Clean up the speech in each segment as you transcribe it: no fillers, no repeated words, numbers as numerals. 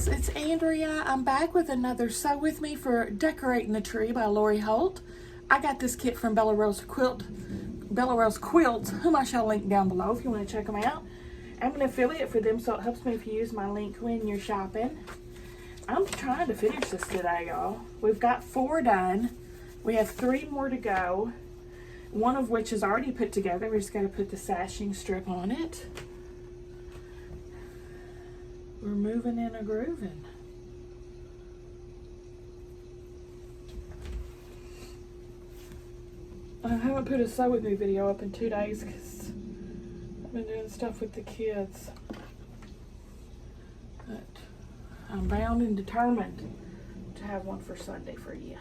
guys, it's Andrea. I'm back with another Sew With Me for Decorating the Tree by Holt. I got this kit from Bella Rose Quilt, whom I shall link down below if you want to check them out. I'm an affiliate for them, so it helps me if you use my link when you're shopping. I'm trying to finish this today, y'all. We've got 4 done. We have 3 more to go, one of which is already put together. We just got to put the sashing strip on it. We're moving and a grooving. I haven't put a Sew With Me video up in 2 days because I've been doing stuff with the kids. But I'm bound and determined to have one for Sunday for you.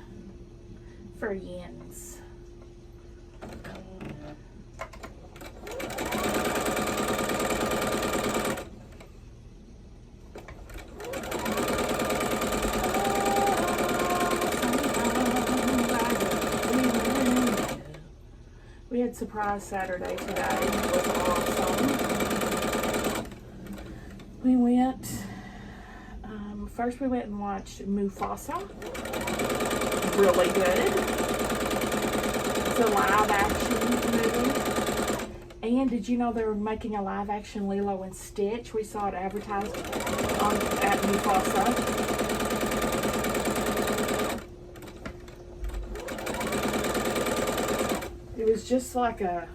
For yins. We had surprise Saturday today. It was awesome. We went, first we went and watched Mufasa. Really good. It's a live action movie. And did you know they were making a live action Lilo and Stitch? We saw it advertised at Mufasa. It was just like a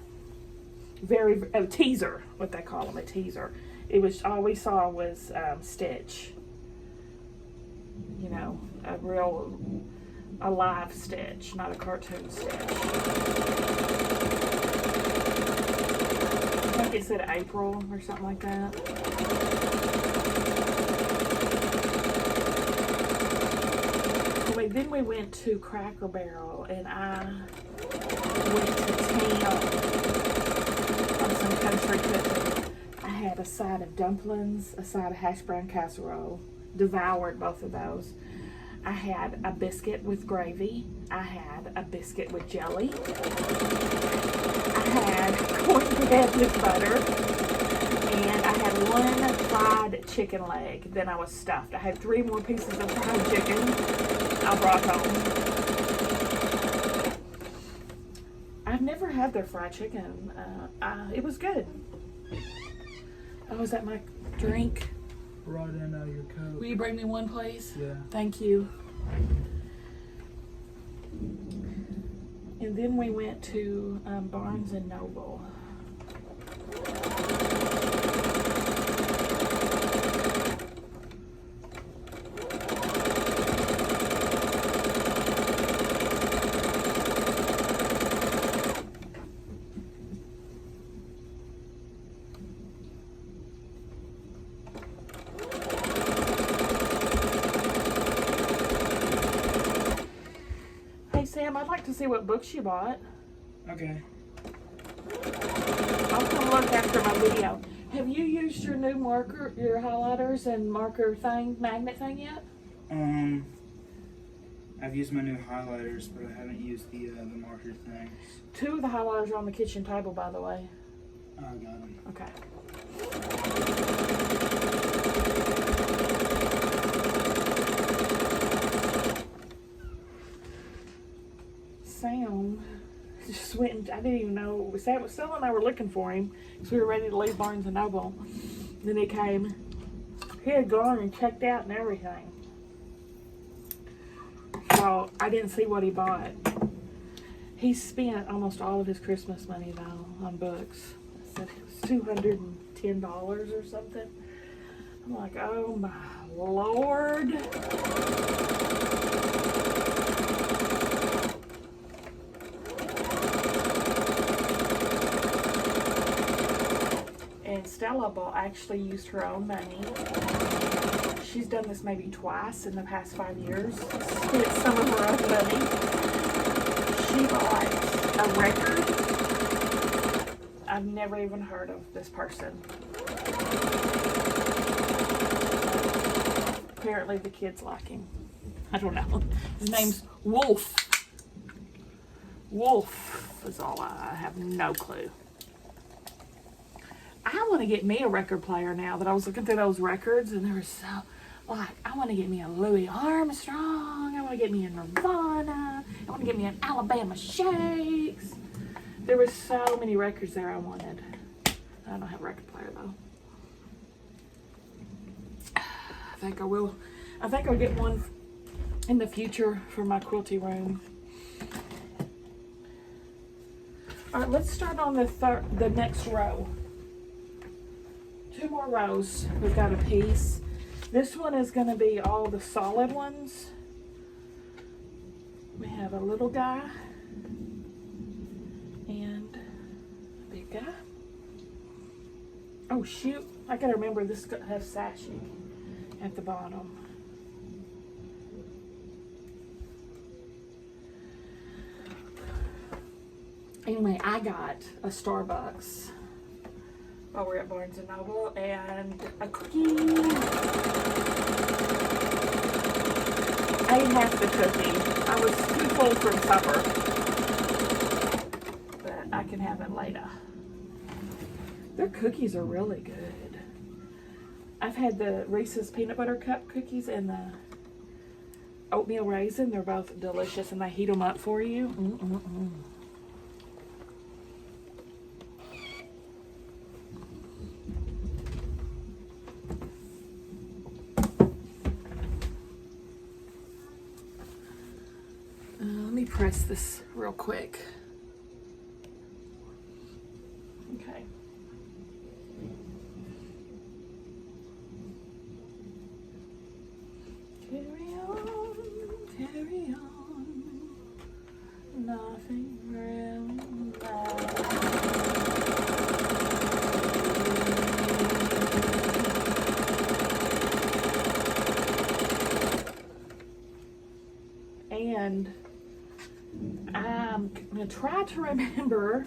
teaser, what they call them, a teaser. It was, all we saw was Stitch. You know, a live Stitch, not a cartoon Stitch. I think it said April or something like that. Anyway, then we went to Cracker Barrel and I went to town on some country cooking. I had a side of dumplings, a side of hash brown casserole. Devoured both of those. I had a biscuit with gravy. I had a biscuit with jelly. I had cornbread with butter. And I had 1 fried chicken leg. Then I was stuffed. I had 3 more pieces of fried chicken I brought home. I've never had their fried chicken. It was good. Oh, is that my drink? Brought in your coat. Will you bring me one, please? Yeah. Thank you. And then we went to Barnes and Noble. Sam, I'd like to see what books you bought. Okay. I'll come look after my video. Have you used your new marker, your highlighters and marker thing, magnet thing yet? I've used my new highlighters, but I haven't used the marker things. 2 of the highlighters are on the kitchen table, by the way. Oh, I got them. Okay. Sam just went and I didn't even know. Stella and I were looking for him because we were ready to leave Barnes and Noble. Then he came. He had gone and checked out and everything. So I didn't see what he bought. He spent almost all of his Christmas money though on books. I said it was $210 or something. I'm like, oh my Lord. And Stella actually used her own money. She's done this maybe twice in the past 5 years. Spent some of her own money. She bought a record. I've never even heard of this person. Apparently the kids like him. I don't know. His name's Wolf. Wolf is all I have no clue. I want to get me a record player now that I was looking through those records and there was so Like, I want to get me a Louis Armstrong. I want to get me a Nirvana. I want to get me an Alabama Shakes. There was so many records there I wanted. I don't have a record player though. I think I will. I think I'll get one in the future for my quilty room. All right, let's start on the next row. 2 more rows. We've got a piece. This one is going to be all the solid ones. We have a little guy and a big guy. Oh shoot, I gotta remember this has sashing at the bottom. Anyway, I got a Starbucks while we're at Barnes & Noble and a cookie. I ate half the cookie. I was too full from supper, but I can have it later. Their cookies are really good. I've had the Reese's Peanut Butter Cup cookies and the oatmeal raisin. They're both delicious and they heat them up for you. Let me press this real quick. Okay. Carry on, nothing really matters. And I'm going to try to remember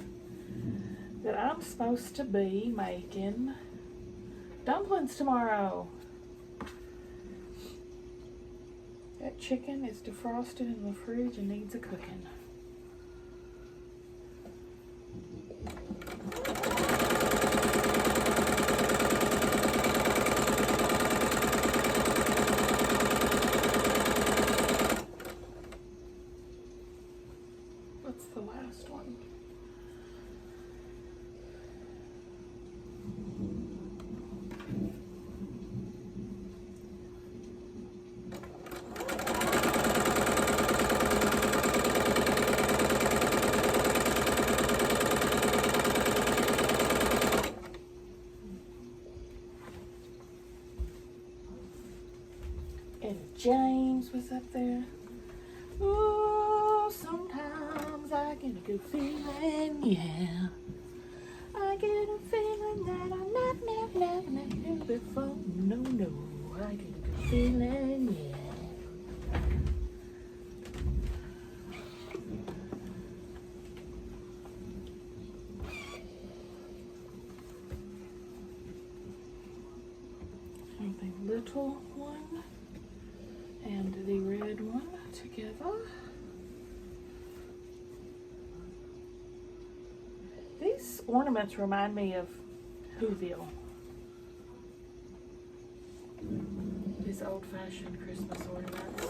that I'm supposed to be making dumplings tomorrow. That chicken is defrosted in the fridge and needs a cooking. What's the last one? And James was up there. Oh, sometimes I get a good feeling, yeah. I get a feeling that I've never had before. No, I get a good feeling, yeah. The little one and the red one together. These ornaments remind me of Whoville. These old-fashioned Christmas ornaments.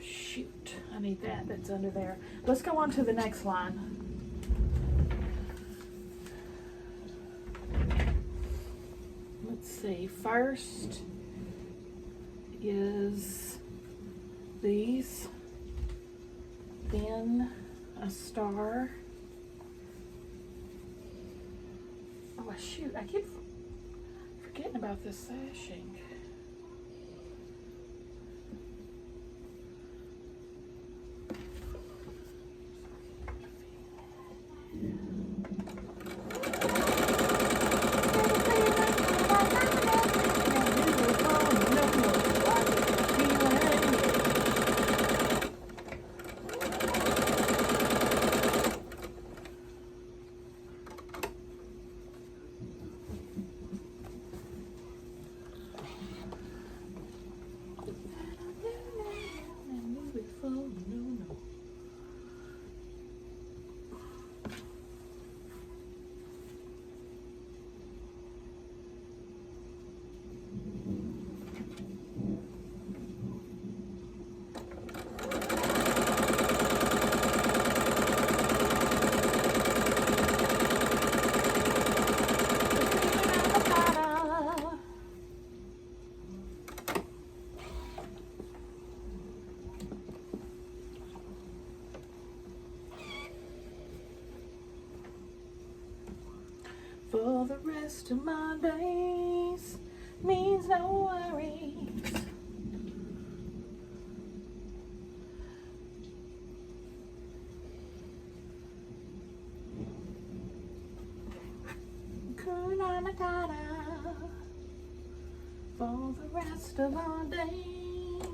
Shoot, I need that's under there. Let's go on to the next line. Let's see, first is these, then a star. Oh shoot, I keep forgetting about this sashing. For the rest of my days means no worries. Kuna Matata. For the rest of our days.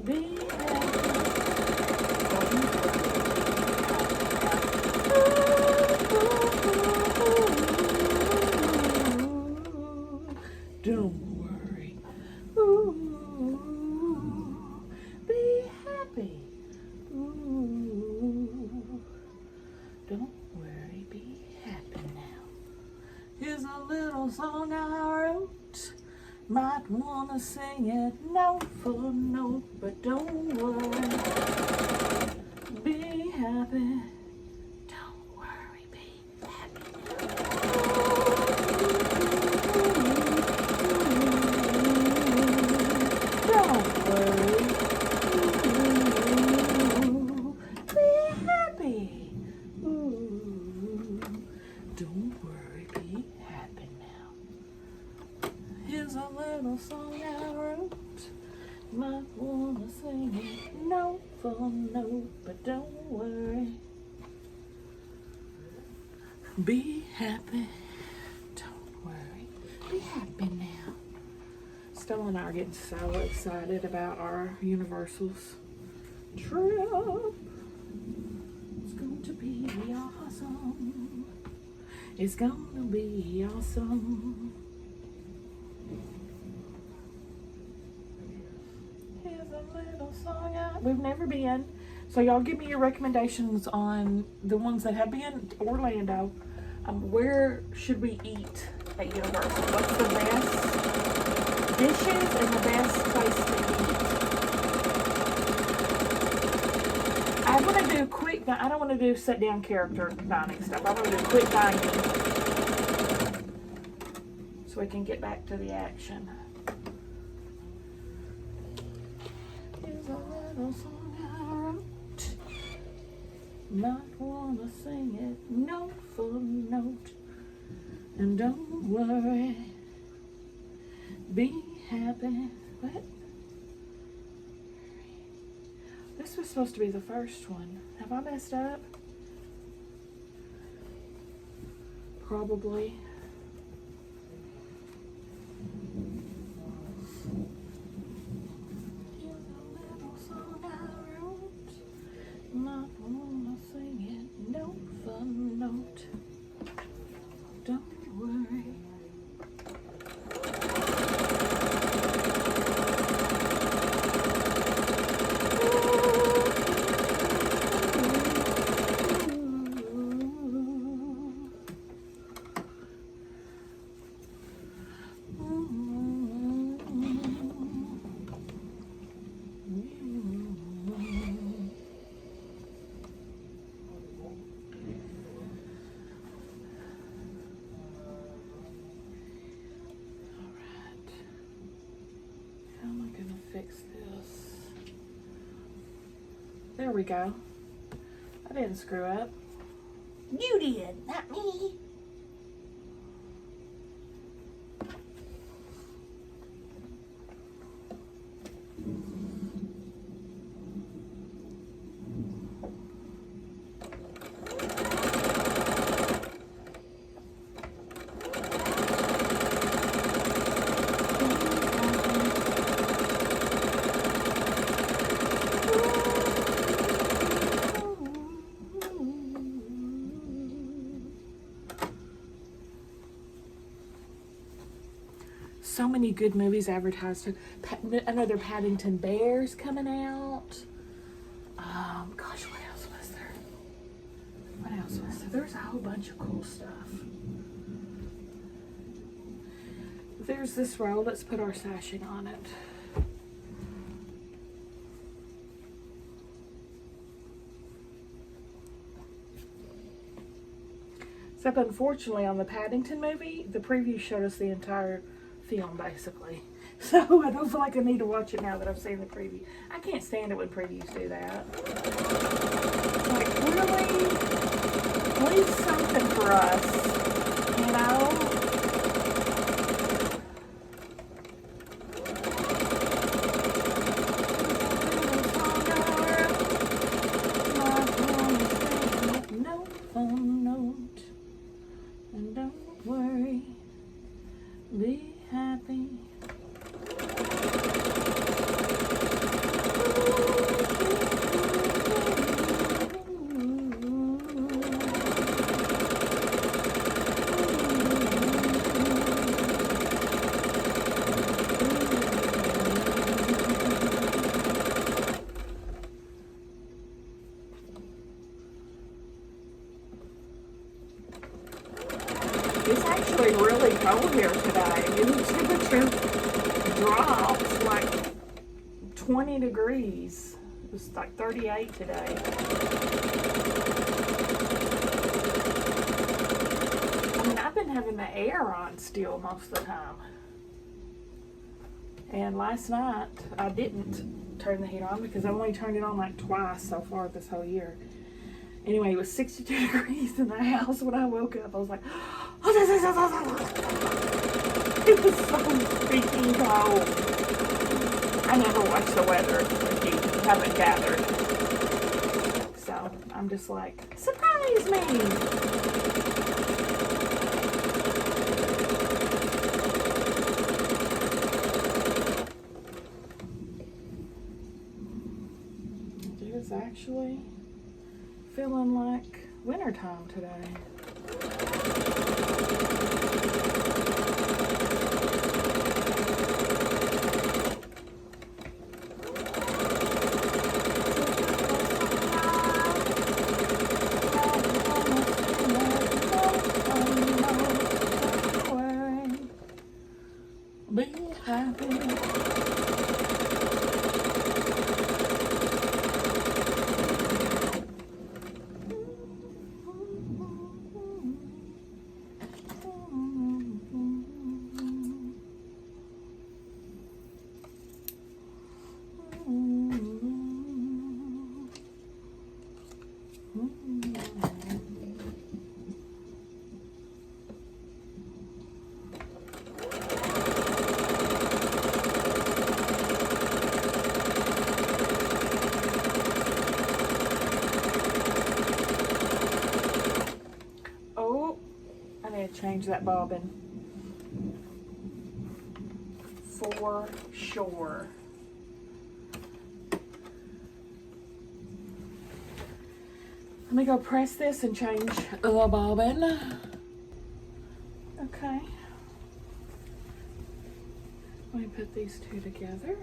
Be don't worry. Ooh, be happy. Ooh, don't worry, be happy now. Here's a little song I wrote. Might wanna sing it note for note, but don't worry. Be happy. Don't worry, be happy. Don't worry. Be happy. Don't worry, be happy now. Here's a little song I wrote. Might wanna sing it note for note, but don't worry. Be happy. Don't worry. Be happy now. Stella and I are getting so excited about our Universal's trip. It's going to be awesome. It's gonna be awesome. Here's a little song we've never been. So y'all give me your recommendations on the ones that have been to Orlando. Where should we eat at Universal? What's the best dishes and the best place to eat? I want to do quick, I don't want to do sit down character dining stuff. I want to do quick dining so we can get back to the action. Here's a little song I wrote. Might wanna sing it note for note. And don't worry. Be happy. What? This was supposed to be the first one. Have I messed up? Probably. Here's a little song I wrote. Might wanna sing it note for note. Don't worry. There we go. I didn't screw up. You did, not me. So many good movies advertised. Another Paddington Bear's coming out. Gosh, what else was there? What else was there? There's a whole bunch of cool stuff. There's this roll. Let's put our sashing on it. Except unfortunately on the Paddington movie, the preview showed us the entire film basically. So I don't feel like I need to watch it now that I've seen the preview. I can't stand it when previews do that. It's like, really? Leave something for us, you know? No phone note. And don't worry, be happy. It's actually really cold here today. The temperature dropped like 20 degrees. It was like 38 today. I mean, I've been having the air on still most of the time. And last night, I didn't turn the heat on because I've only turned it on like twice so far this whole year. Anyway, it was 62 degrees in the house when I woke up. I was like, it was so freaking cold. I never watch the weather if you haven't gathered. So I'm just like, surprise me. It is actually feeling like wintertime today. Be happy. Change that bobbin for sure. Let me go press this and change the bobbin. Okay. Let me put these two together.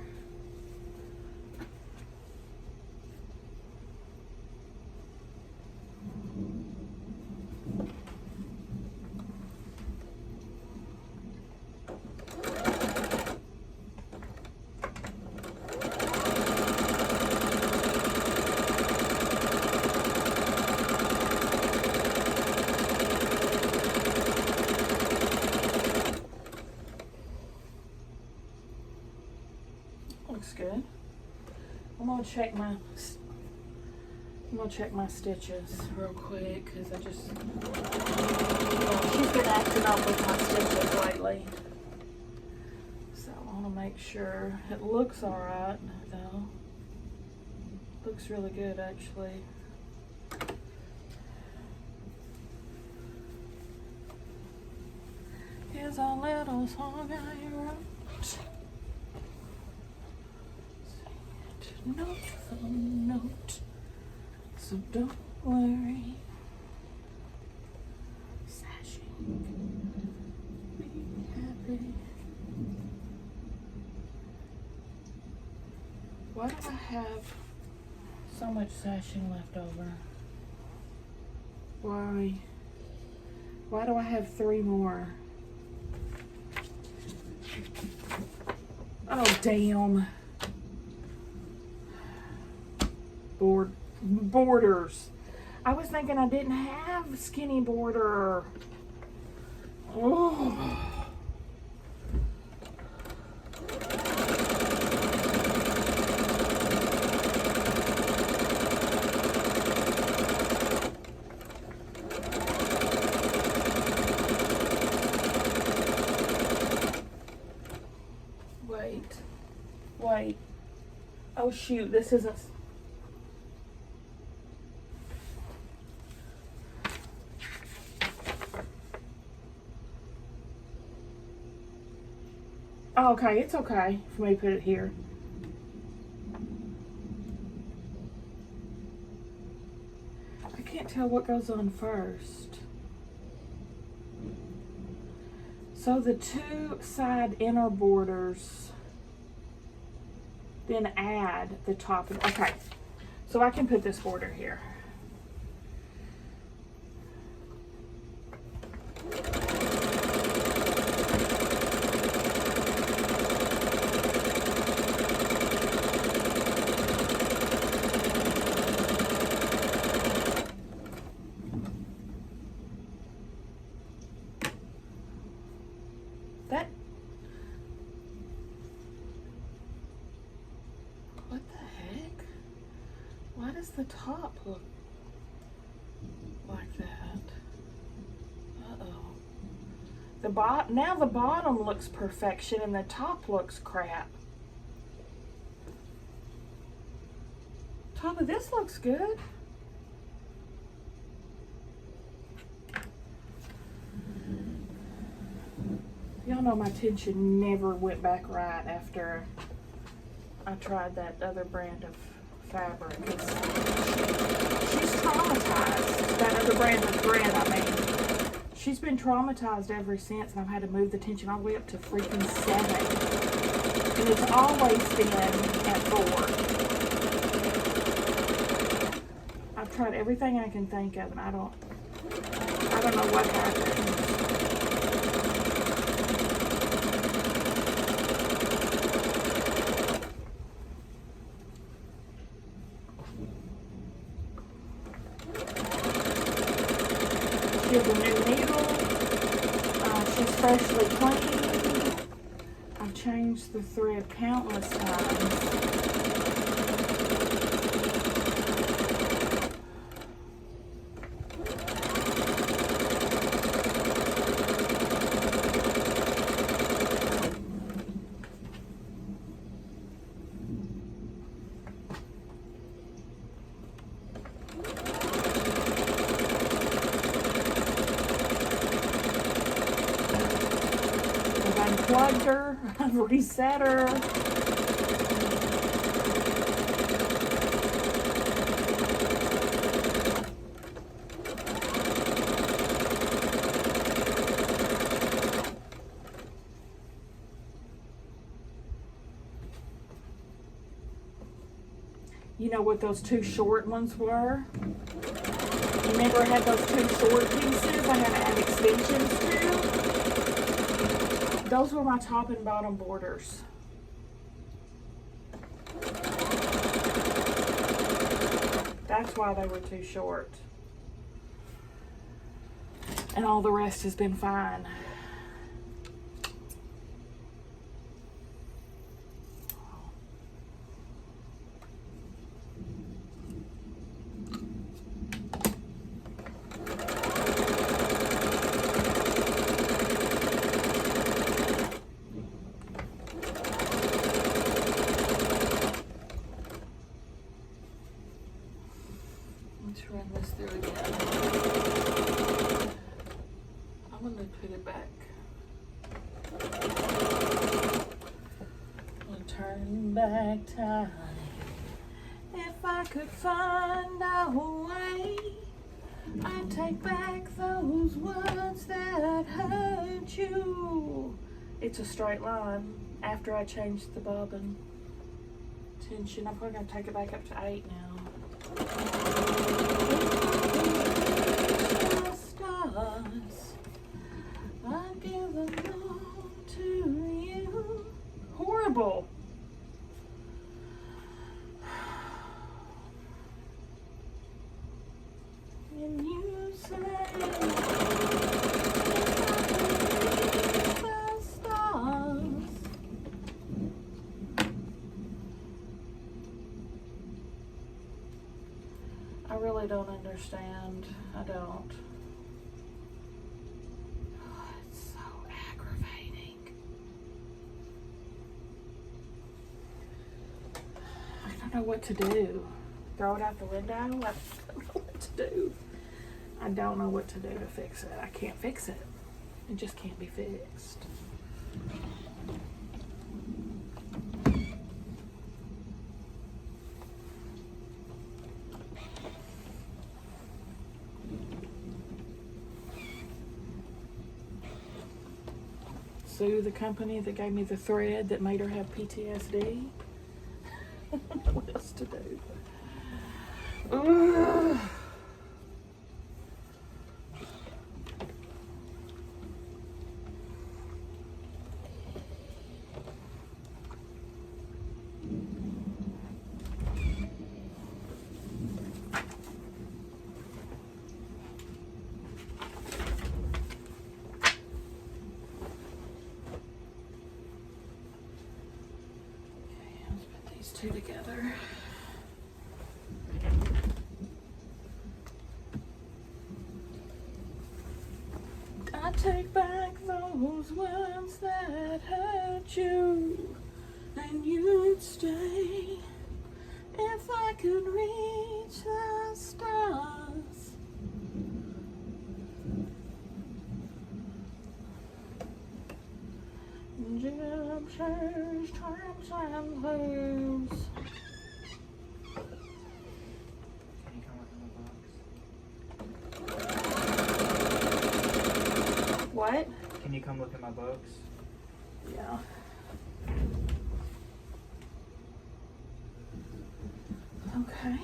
Looks good. I'm gonna check my I'm gonna check my stitches real quick because she's been acting up with my stitches lately. So I want to make sure it looks alright though. Looks really good actually. Here's a little song I wrote. Note for note, so don't worry. Sashing, be happy. Why do I have so much sashing left over? Why do I have 3 more? Oh damn. Borders. I was thinking I didn't have skinny border. Oh. Wait. Oh shoot, this isn't. Oh, okay, it's okay for me to put it here. I can't tell what goes on first. So the 2 side inner borders, then add the top. Okay, so I can put this border here. What the heck? Why does the top look like that? Uh-oh. Now the bottom looks perfection and the top looks crap. Top of this looks good. Y'all know my tension never went back right after I tried that other brand of fabric. She's traumatized. That other brand of thread, I mean. She's been traumatized ever since, and I've had to move the tension all the way up to freaking 7. And it's always been at 4. I've tried everything I can think of, and I don't know what happened. Here's a new needle. She's freshly cleaned. I've changed the thread countless times. Unplugged her, I've reset her. You know what those 2 short ones were? You remember I had those 2 short pieces I had to add extensions to? Those were my top and bottom borders. That's why they were too short. And all the rest has been fine. Let's run this through again. I'm gonna put it back. I'll turn back time. If I could find a way, I'd take back those words that hurt you. It's a straight line after I changed the bobbin tension. I'm probably gonna take it back up to 8 now. Stars, I give them all to you. Horrible. And you say the stars. I really don't understand. I don't. Oh, it's so aggravating. I don't know what to do. Throw it out the window? I don't know what to do. I don't know what to do to fix it. I can't fix it. It just can't be fixed. Sue the company that gave me the thread that made her have PTSD. I don't know what else to do. Ugh. Two together. I take back those words that hurt you, and you'd stay if I could reach the stars. Jim changed times and ways. Can you come look in my box? What? Can you come look at my box? Yeah. Okay.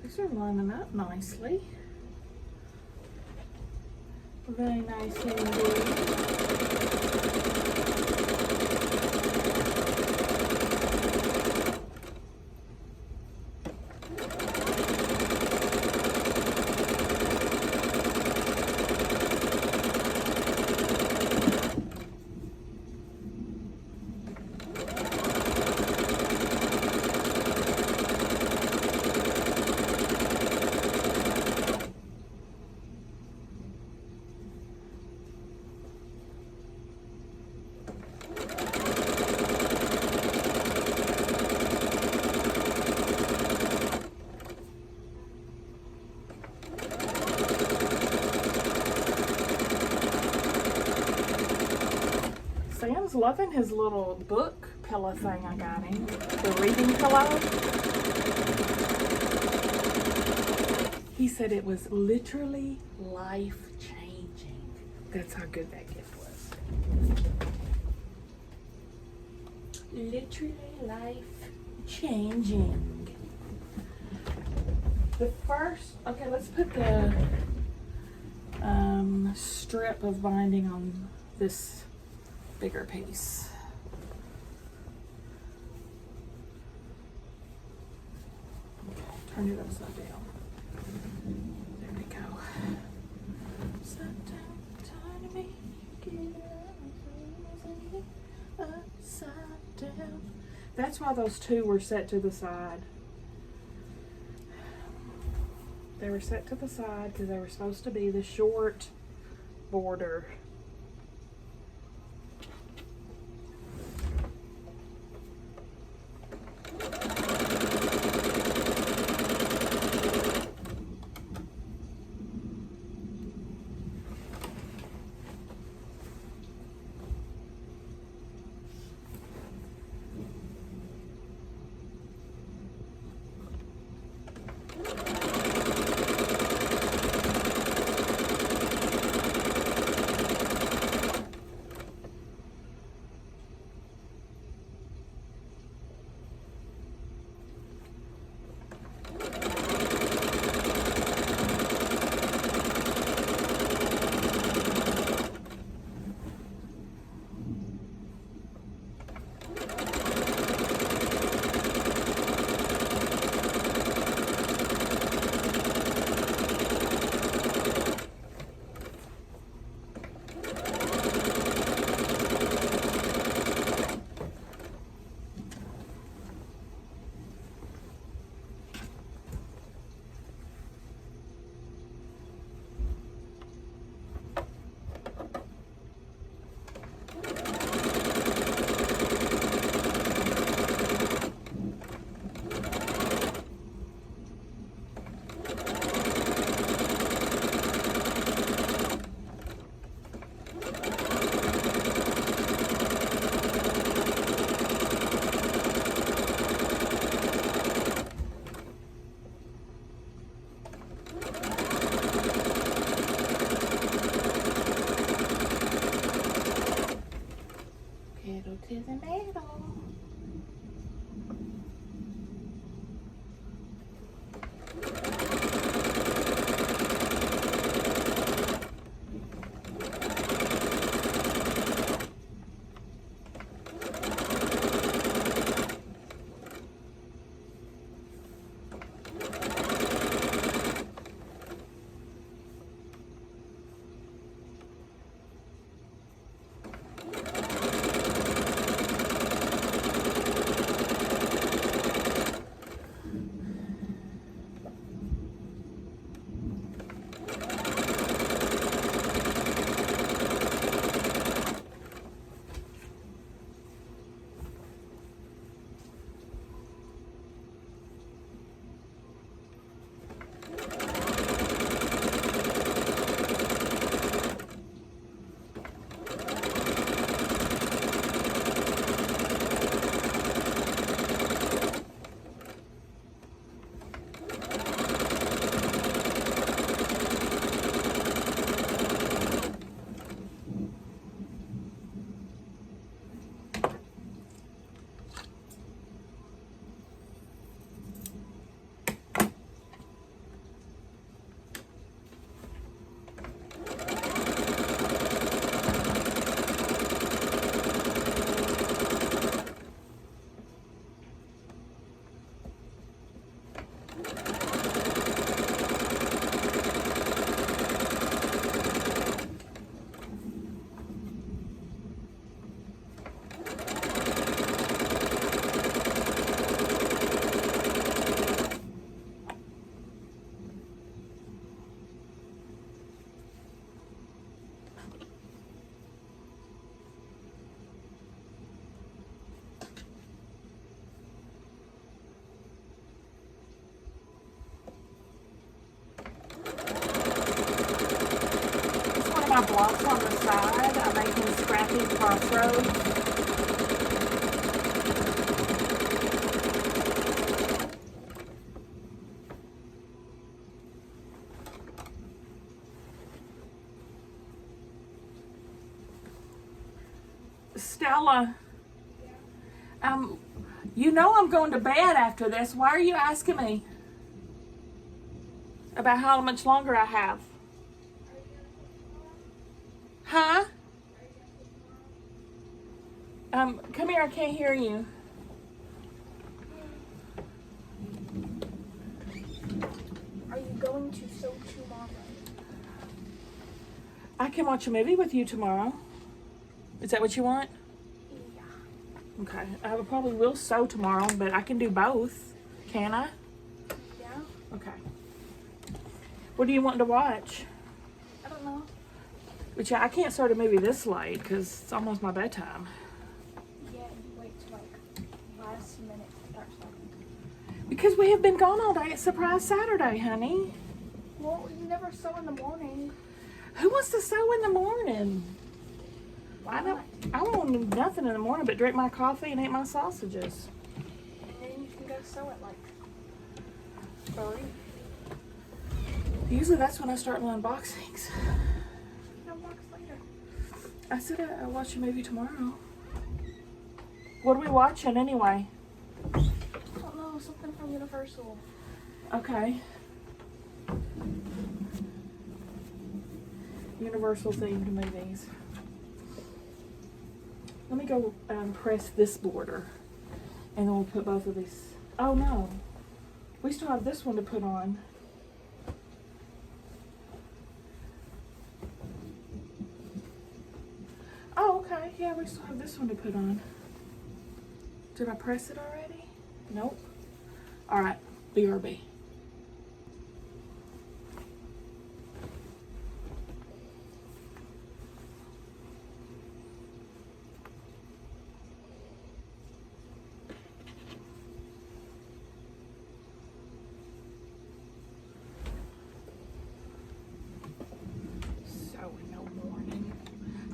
These are lining up nicely. Very nice indeed. Sam's loving his little book pillow thing I got him. The reading pillow. He said it was literally life-changing. That's how good that gift was. Literally life-changing. The first, okay, let's put the strip of binding on this bigger piece. Okay, turn it upside down. There we go. Upside down, turn me, get upside down. That's why those two were set to the side. They were set to the side because they were supposed to be the short border. My blocks on the side, I'm making scrappy crossroads. Stella, you know I'm going to bed after this. Why are you asking me about how much longer I have? Huh? Come here, I can't hear you. Are you going to sew tomorrow? I can watch a movie with you tomorrow. Is that what you want? Yeah. Okay. I probably will sew tomorrow, but I can do both. Can I? Yeah? Okay. What do you want to watch? I don't know. But yeah, I can't start a movie this late because it's almost my bedtime. Yeah, you wait till like last minute to start starting. Because we have been gone all day. It's Surprise Saturday, honey. Well, you never sew in the morning. Who wants to sew in the morning? Why I not? won't do nothing in the morning but drink my coffee and eat my sausages. And then you can go sew at like 3. Usually that's when I start my unboxings. No box later. I said I'll watch a movie tomorrow. What are we watching anyway? I don't know, something from Universal. Okay. Universal themed movies. Let me go press this border and then we'll put both of these. Oh no, we still have this one to put on. Oh, okay, yeah, we still have this one to put on. Did I press it already? Nope. All right, BRB.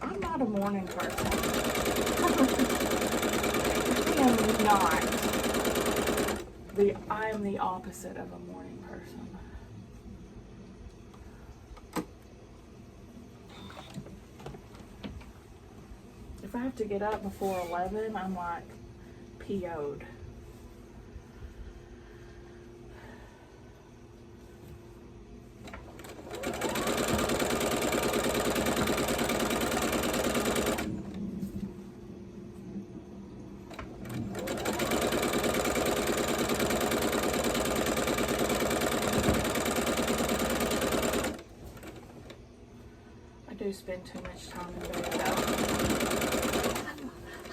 I'm not a morning person. I am not. I am the opposite of a morning person. If I have to get up before 11, I'm like PO'd. Spend too much time in bed though.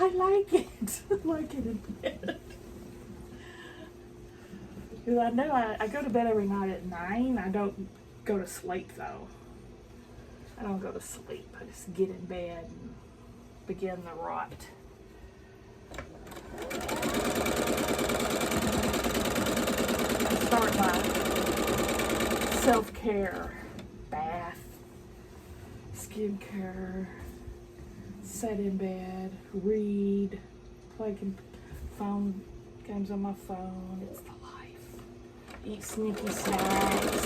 I like it. I like it in bed. Because I know I go to bed every night at 9. I don't go to sleep though. I don't go to sleep. I just get in bed and begin the rot. I start my self-care bath, skincare, sit in bed, read, play phone games on my phone. It's the life. Eat sneaky snacks.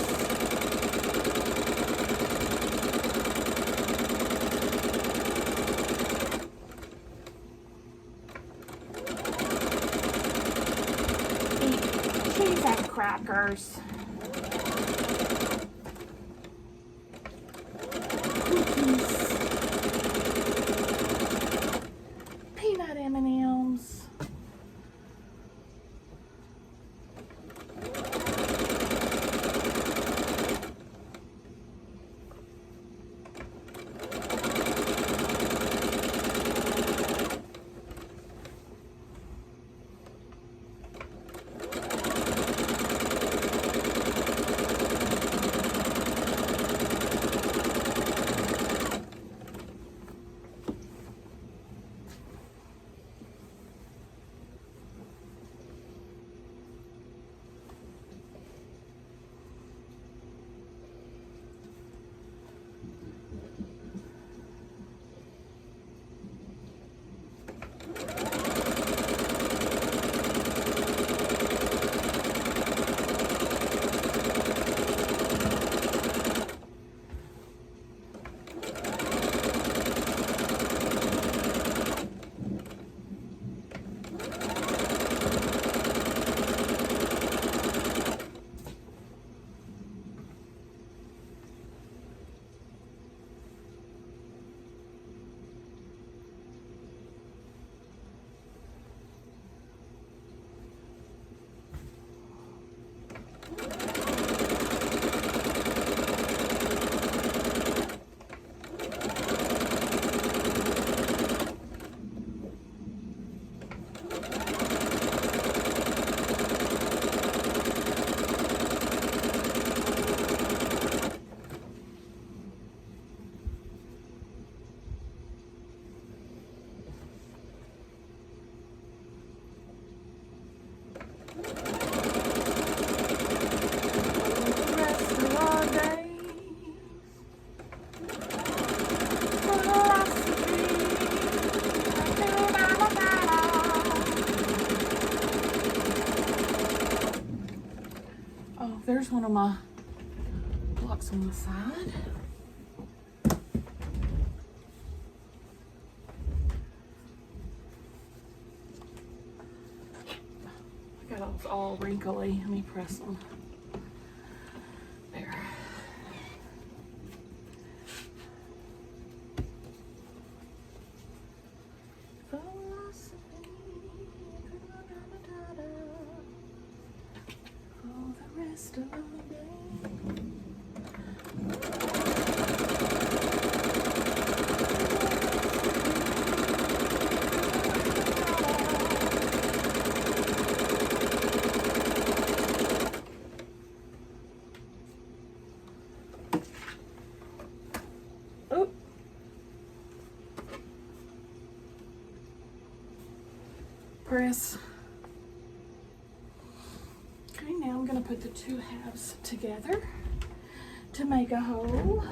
Eat cheese and crackers. Peanut M&Ms. Oh, there's one of my blocks on the side. I got those all wrinkly. Let me press them. There. For the rest of the day. Oh. Press. Okay, now I'm going to put the two halves together to make a hole.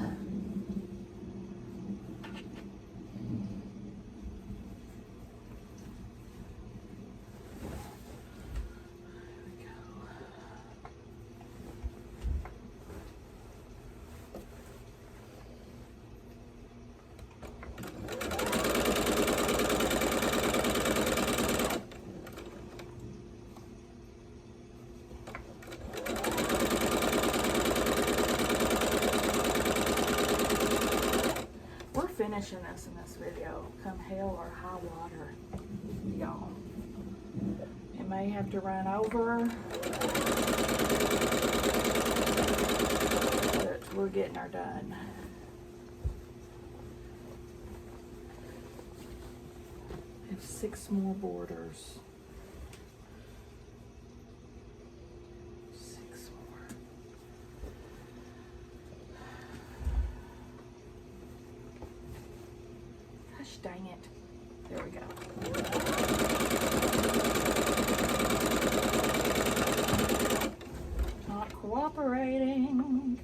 Finishing this in this video, come hell or high water, y'all. It may have to run over, but we're getting her done. I have 6 more borders. 6 more. Gosh dang it. There we go. Not cooperating.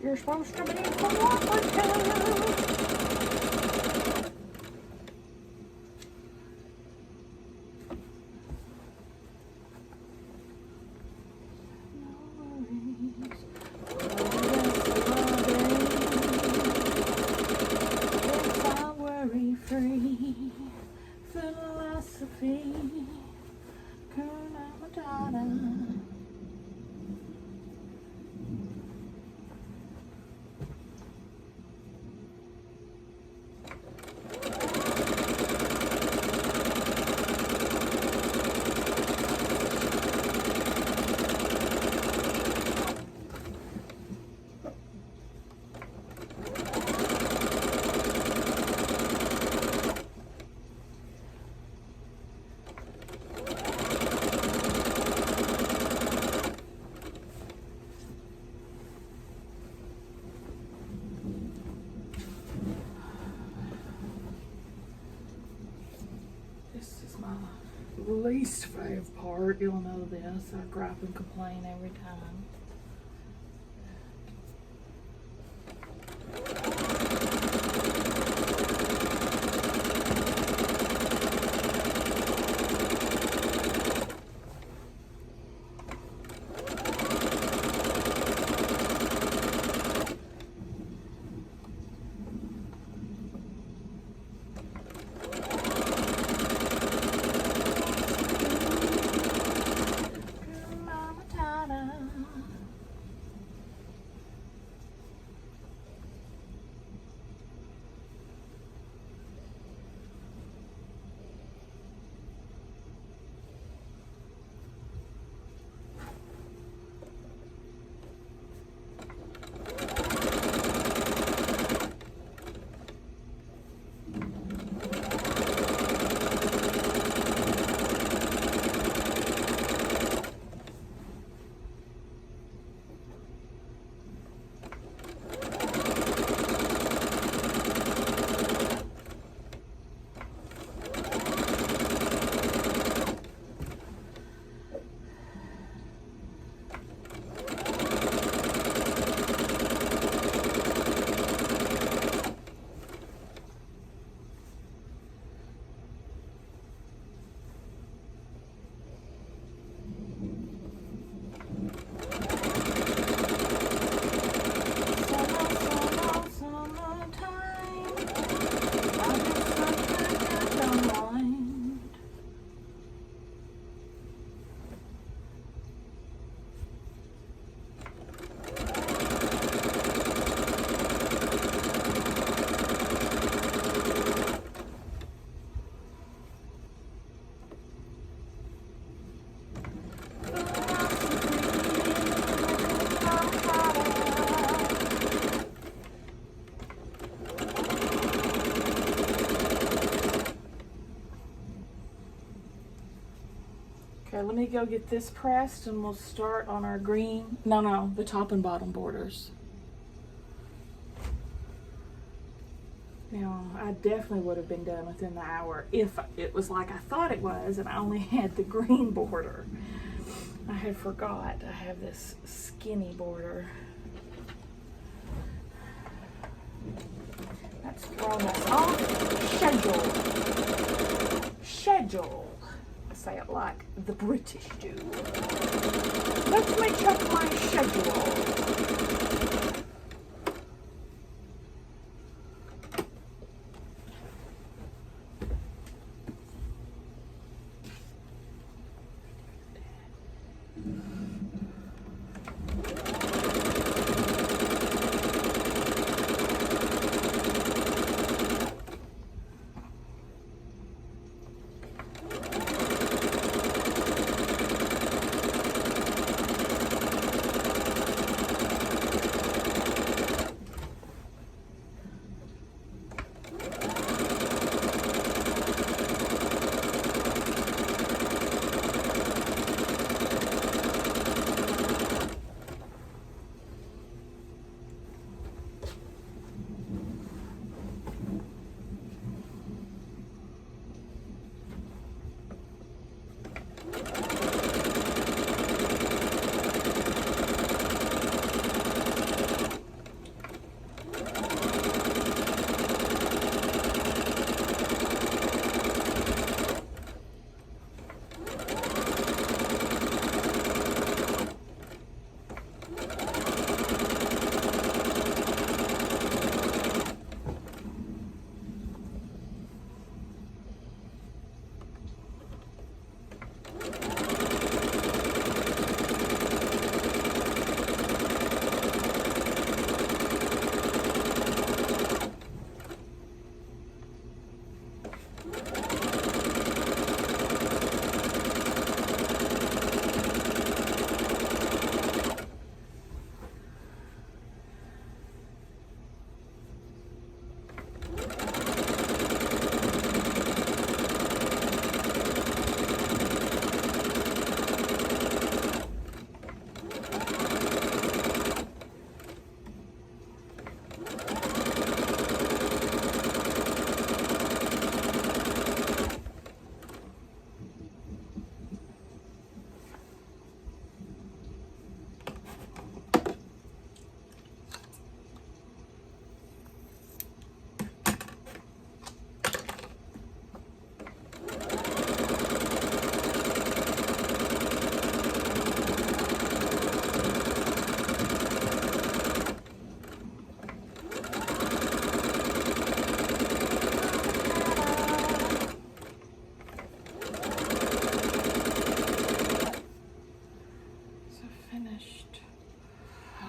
You're supposed to be cooperative. Free philosophy, Matata. This is my least favorite part. You'll know this. I gripe and complain every time. Matata. me go get this pressed and we'll start on our green. No, the top and bottom borders. Now, I definitely would have been done within the hour if it was like I thought it was and I only had the green border. I had forgot I have this skinny border. That's thrown us off schedule. I say it like the British do. Let me check my schedule.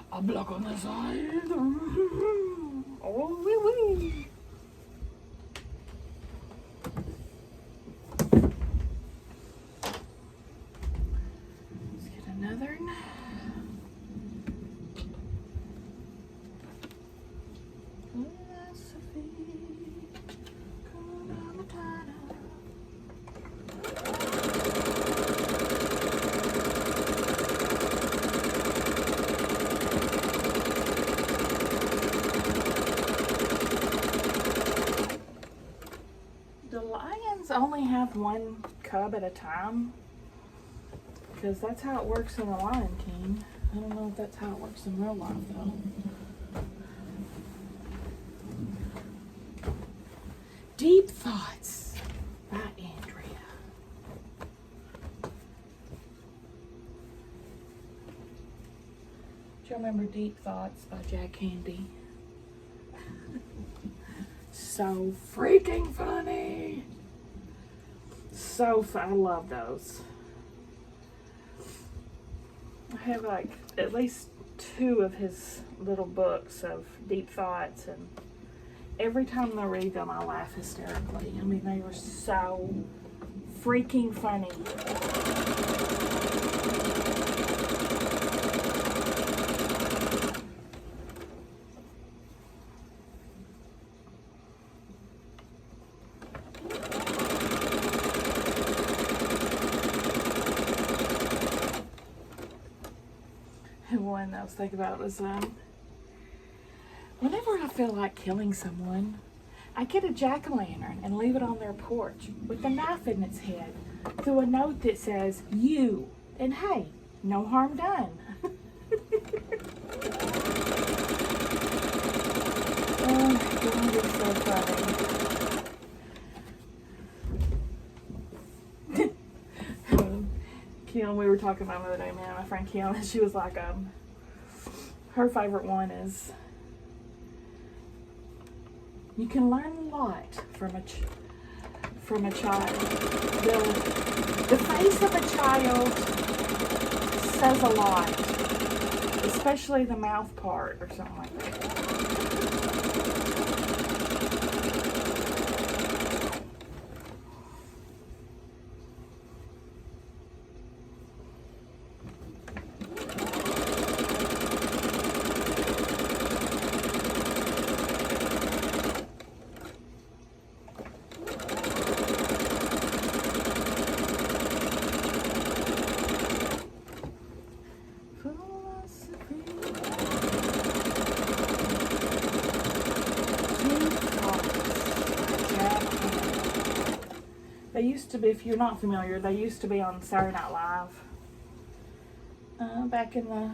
A block on the side. Oh, wee wee. Let's get another. Only have one cub at a time because that's how it works in the Lion King. I don't know if that's how it works in real life though. Deep Thoughts by Andrea. Do you remember Deep Thoughts by Jack Candy? So freaking funny. So fun. I love those. I have like at least 2 of his little books of deep thoughts, and every time I read them I laugh hysterically. I mean, they were so freaking funny. one I was thinking about was whenever I feel like killing someone, I get a jack-o'-lantern and leave it on their porch with a knife in its head through a note that says, "You," and hey, no harm done. Oh my God, it's so funny. Kim, we were talking about the other day, man, my friend Kim, and she was like, her favorite one is, you can learn a lot from a child. The face of a child says a lot, especially the mouth part or something like that. They used to be, if you're not familiar, they used to be on Saturday Night Live back in the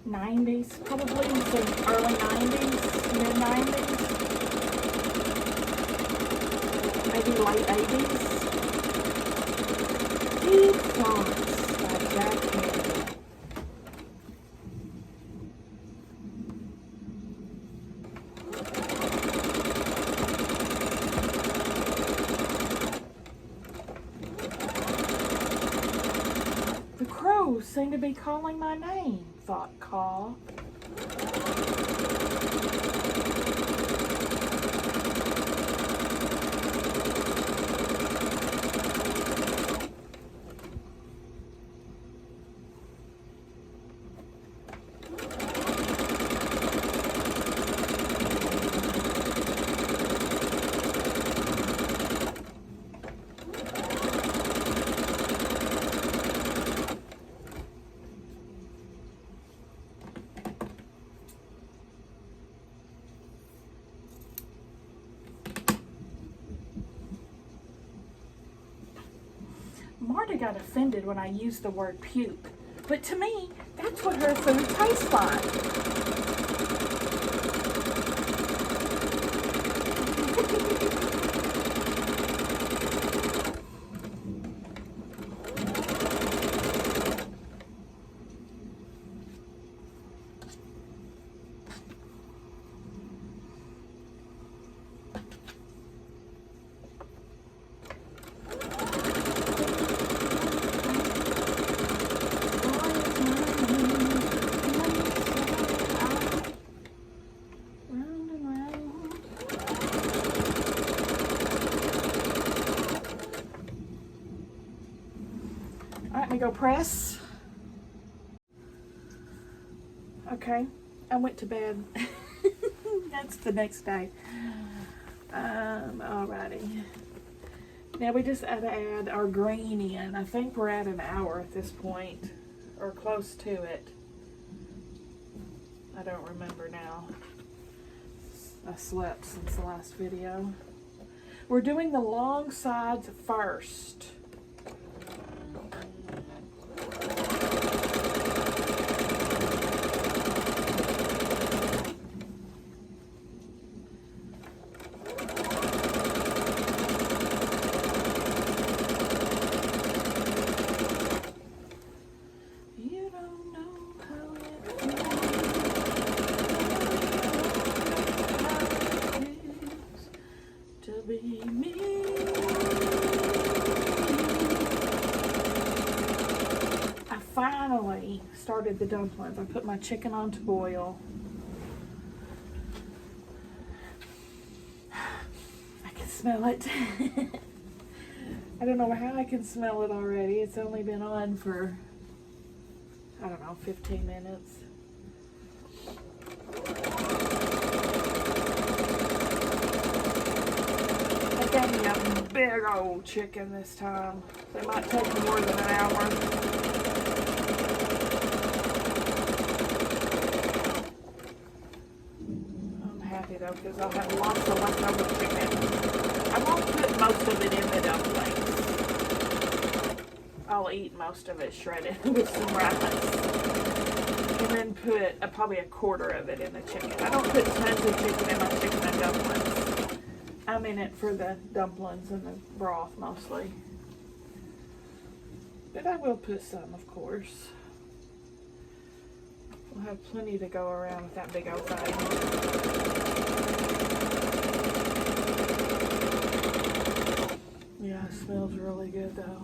90s, probably the early 90s, mid 90s, maybe late 80s. Deep Thoughts by Jack Henry. Seem to be calling my name, thought Caw. Marta got offended when I used the word puke, but to me, that's what her food tastes like. Let me go press. Okay, I went to bed. That's the next day. Alrighty. Now we just had to add our green in. I think we're at an hour at this point, or close to it. I don't remember now. I slept since the last video. We're doing the long sides first. Finally started the dumplings. I put my chicken on to boil. I can smell it. I don't know how I can smell it already. It's only been on for, I don't know, 15 minutes. I got me a big old chicken this time. It might take more than an hour. though, because I'll have lots of leftover chicken. I won't put most of it in the dumplings. I'll eat most of it shredded with some rice. And then put probably a quarter of it in the chicken. I don't put tons of chicken in my chicken and dumplings. I'm in it for the dumplings and the broth mostly. But I will put some, of course. We'll have plenty to go around with that big old thing. Yeah, it smells really good though.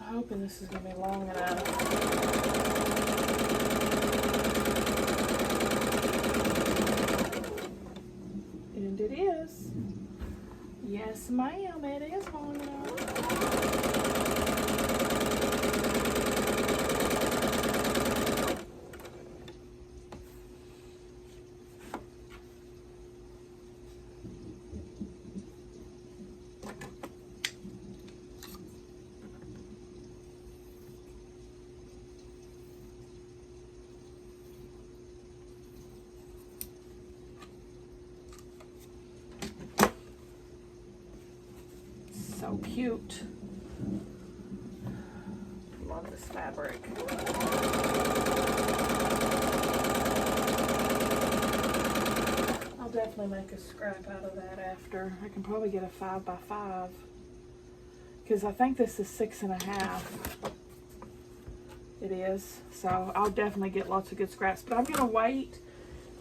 Hoping this is going to be long enough. And it is. Yes, ma'am, it is long enough. So cute. Love this fabric. I'll definitely make a scrap out of that after. I can probably get a 5x5 because I think this is 6.5. It is. So I'll definitely get lots of good scraps, but I'm going to wait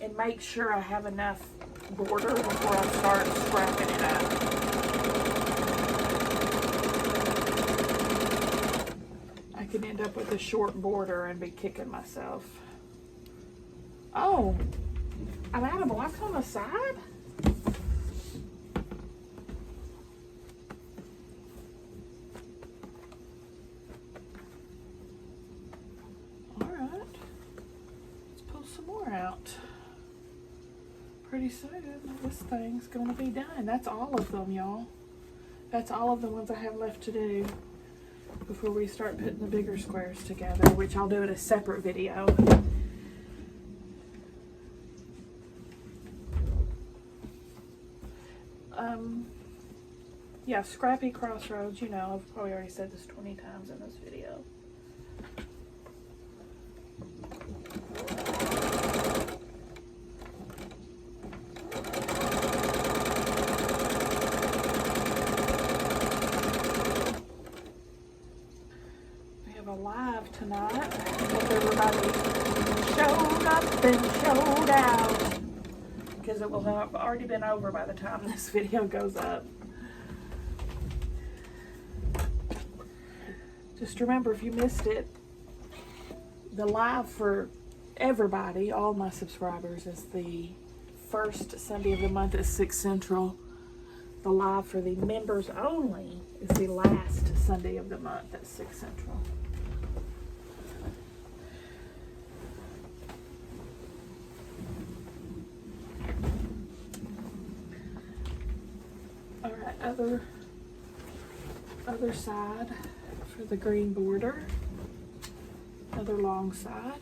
and make sure I have enough border before I start scrapping it up. I could end up with a short border and be kicking myself. Oh, I'm out of blocks on the side? All right, let's pull some more out. Pretty soon, this thing's gonna be done. That's all of them, y'all. That's all of the ones I have left to do before we start putting the bigger squares together, which I'll do in a separate video. Yeah, Scrappy Crossroads, you know, I've probably already said this 20 times in this video. Live tonight. Hope everybody showed up and showed out, because it will have already been over by the time this video goes up. Just remember, if you missed it, the live for everybody, all my subscribers, is the first Sunday of the month at 6 Central. The live for the members only is the last Sunday of the month at 6 Central. Other side for the green border, other long side.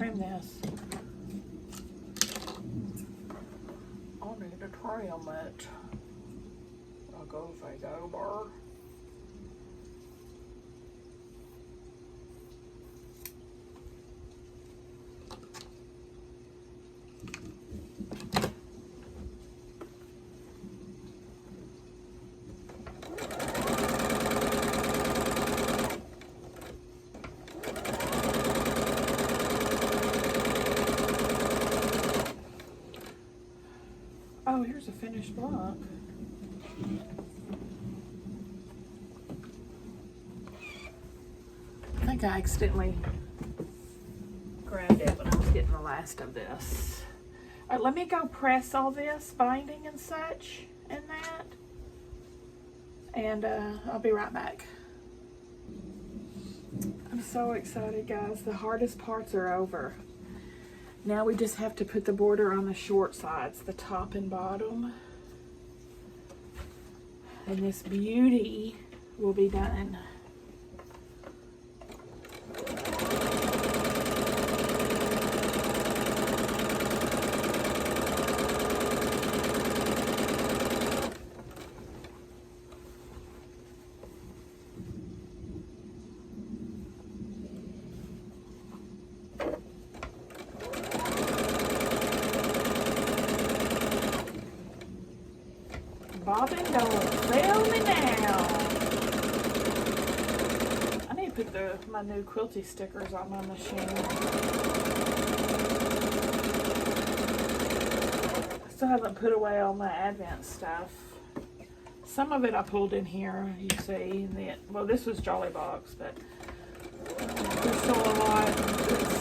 trim this. I'll need to trim it. I'll go fake over. Oh, here's a finished block. I think I accidentally grabbed it when I was getting the last of this. All right, let me go press all this binding and such and that. And I'll be right back. I'm so excited, guys. The hardest parts are over. Now we just have to put the border on the short sides, the top and bottom. And this beauty will be done. Bobbin, don't fail me now. I need to put my new quilty stickers on my machine. I still haven't put away all my Advent stuff. Some of it I pulled in here, you see. Well, this was Jolly Box, but there's still a lot that's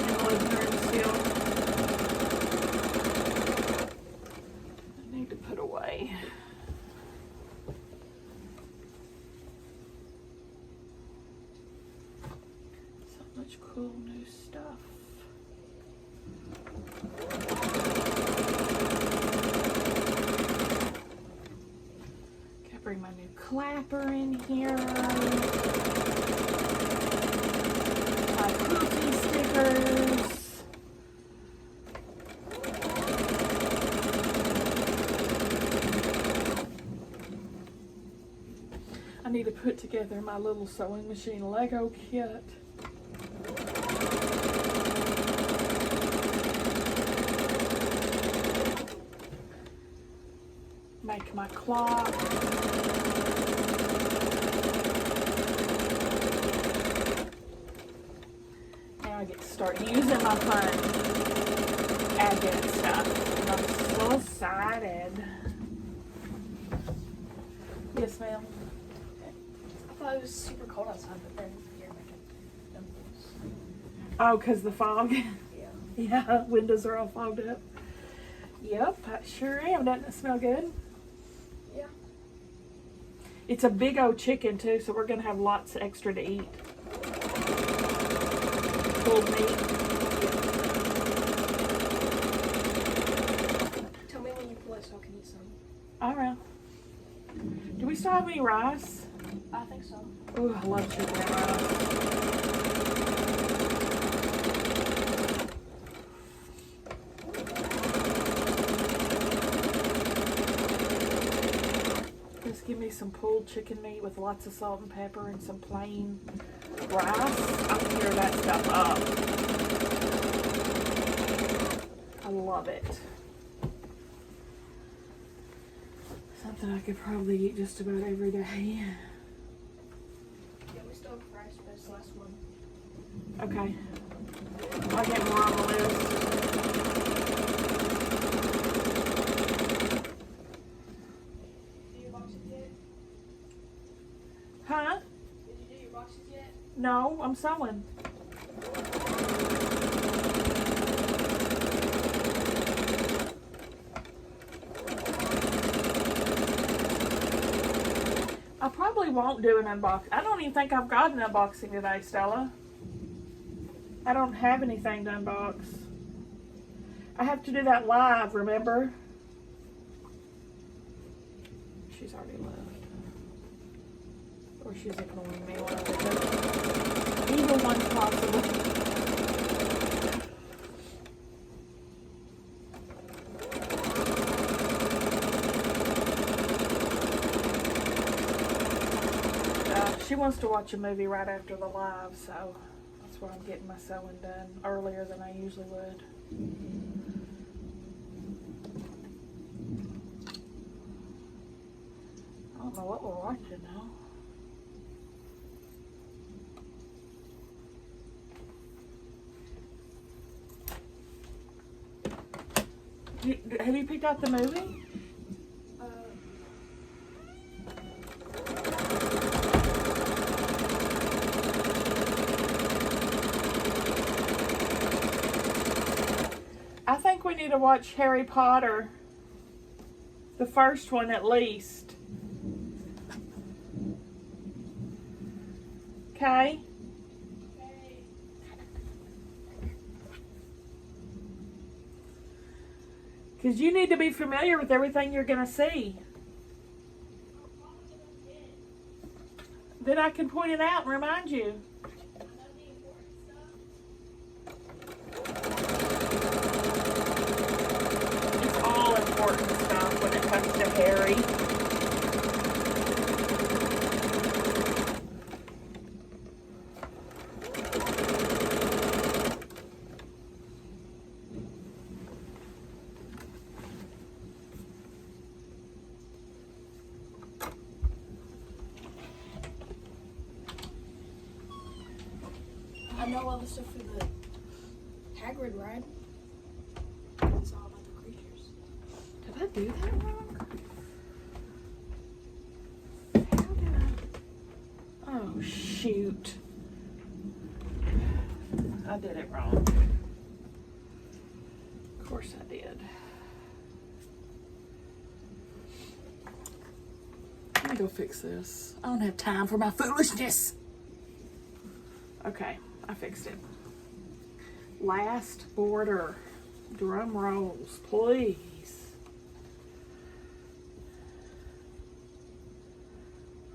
in the living room still. To put away. So much cool new stuff. Gotta bring my new clapper in here. My quilting stickers. I need to put together my little sewing machine Lego kit. Make my clock. Now I get to start using my fun Advent stuff. And I'm so excited. Yes, ma'am. I thought it was super cold outside, but then you're making dimples. Oh, because the fog? Yeah. Yeah, windows are all fogged up. Yep, I sure am. Doesn't it smell good? Yeah. It's a big old chicken, too, so we're going to have lots extra to eat. Pulled meat. Tell me when you pull it so I can eat some. All right. Do we still have any rice? I think so. Ooh, I love chicken and rice. Just give me some pulled chicken meat with lots of salt and pepper and some plain rice. I can hear that stuff up. I love it. Something I could probably eat just about every day. Yeah, we still have rice, but it's the last one. Okay. I'll get more on the list. Did you do your boxes yet? Huh? Did you do your boxes yet? No, I'm sewing. I probably won't do an unboxing. I don't even think I've got an unboxing today, Stella. I don't have anything to unbox. I have to do that live, remember? She's already left. Or she's ignoring me. Either one's possible. supposed to watch a movie right after the live, so that's why I'm getting my sewing done earlier than I usually would. I don't know what we're watching now. Have you picked out the movie? I think we need to watch Harry Potter. The first one at least. Okay? Because you need to be familiar with everything you're going to see. Then I can point it out and remind you. It's all important stuff when it comes to Harry. I know all the stuff for the Hagrid ride. It's all about the creatures. Did I do that wrong? How did I? Oh, shoot. I did it wrong. Of course I did. Let me go fix this. I don't have time for my foolishness. Okay, I fixed it. Last border. Drum rolls, please.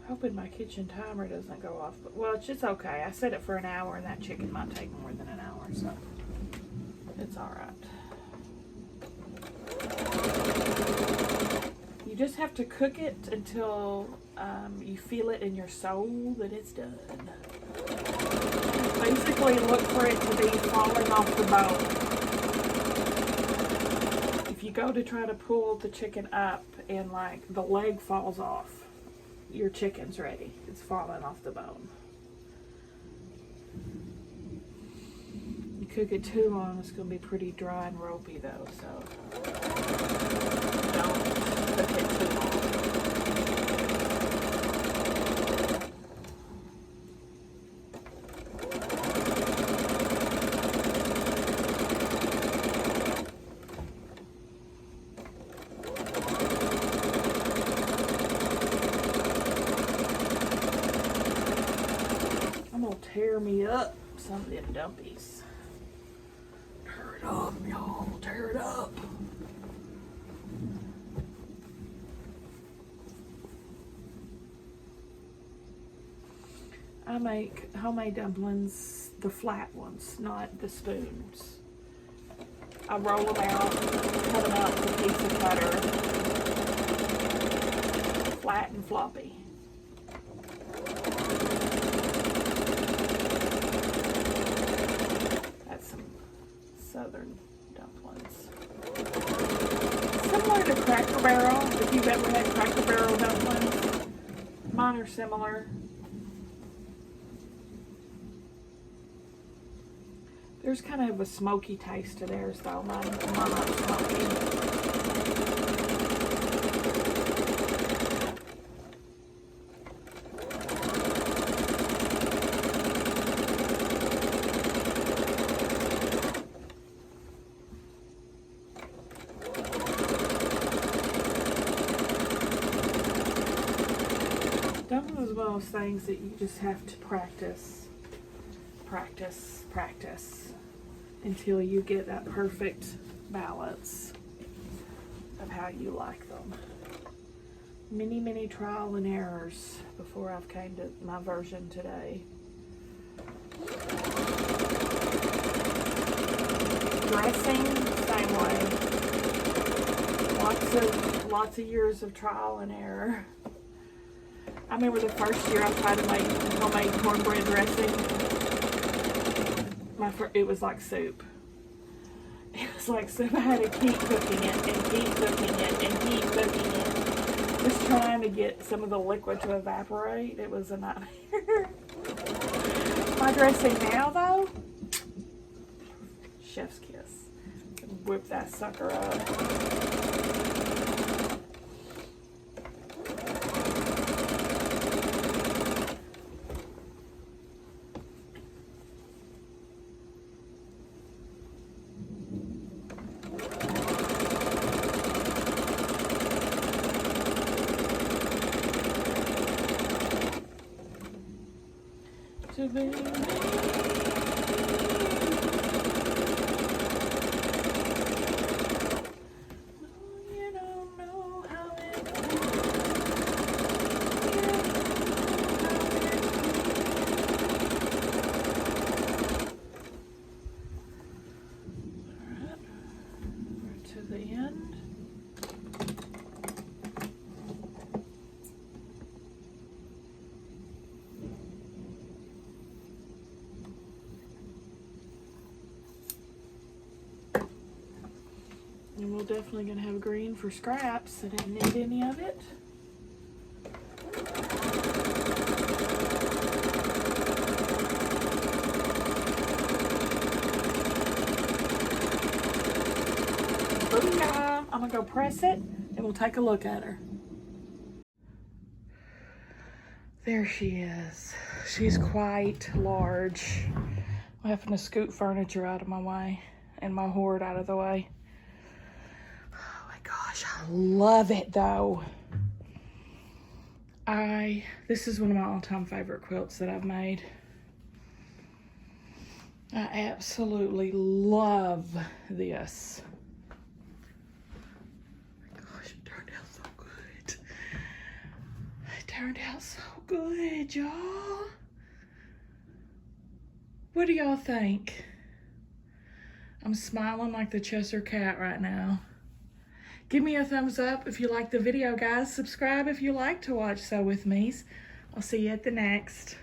Hoping my kitchen timer doesn't go off, but well, it's just okay. I set it for an hour, and that chicken might take more than an hour, so it's all right. You just have to cook it until you feel it in your soul that it's done. Basically, look for it to be falling off the bone. If you go to try to pull the chicken up and like the leg falls off, your chicken's ready. It's falling off the bone. You cook it too long, it's going to be pretty dry and ropey though, so don't cook it too long. Tear me up some of them dumpies. Tear it up, y'all. Tear it up. I make homemade dumplings, the flat ones, not the spoons. I roll them out, cut them out with a pizza cutter, flat and floppy. Southern dumplings. Similar to Cracker Barrel, if you've ever had Cracker Barrel dumplings. Mine are similar. There's kind of a smoky taste to theirs though. Mine aren't smoky. Dumplings is one of those things that you just have to practice until you get that perfect balance of how you like them. Many trial and errors before I've came to my version today. Dressing, same way. Lots of years of trial and error. I remember the first year I tried to make homemade cornbread dressing. It was like soup. It was like soup. I had to keep cooking it and keep cooking it and keep cooking it. Just trying to get some of the liquid to evaporate. It was a nightmare. My dressing now, though, chef's kiss. Whip that sucker up. To be me. You don't know how it Alright, we're to the end. And we're definitely going to have green for scraps. I didn't need any of it. Booyah! I'm going to go press it and we'll take a look at her. There she is. She's quite large. I'm having to scoot furniture out of my way and my hoard out of the way. Gosh, I love it though. This is one of my all-time favorite quilts that I've made. I absolutely love this. Gosh, it turned out so good. It turned out so good, y'all. What do y'all think? I'm smiling like the Cheshire Cat right now. Give me a thumbs up if you like the video, guys. Subscribe if you like to watch Sew With Me's. I'll see you at the next.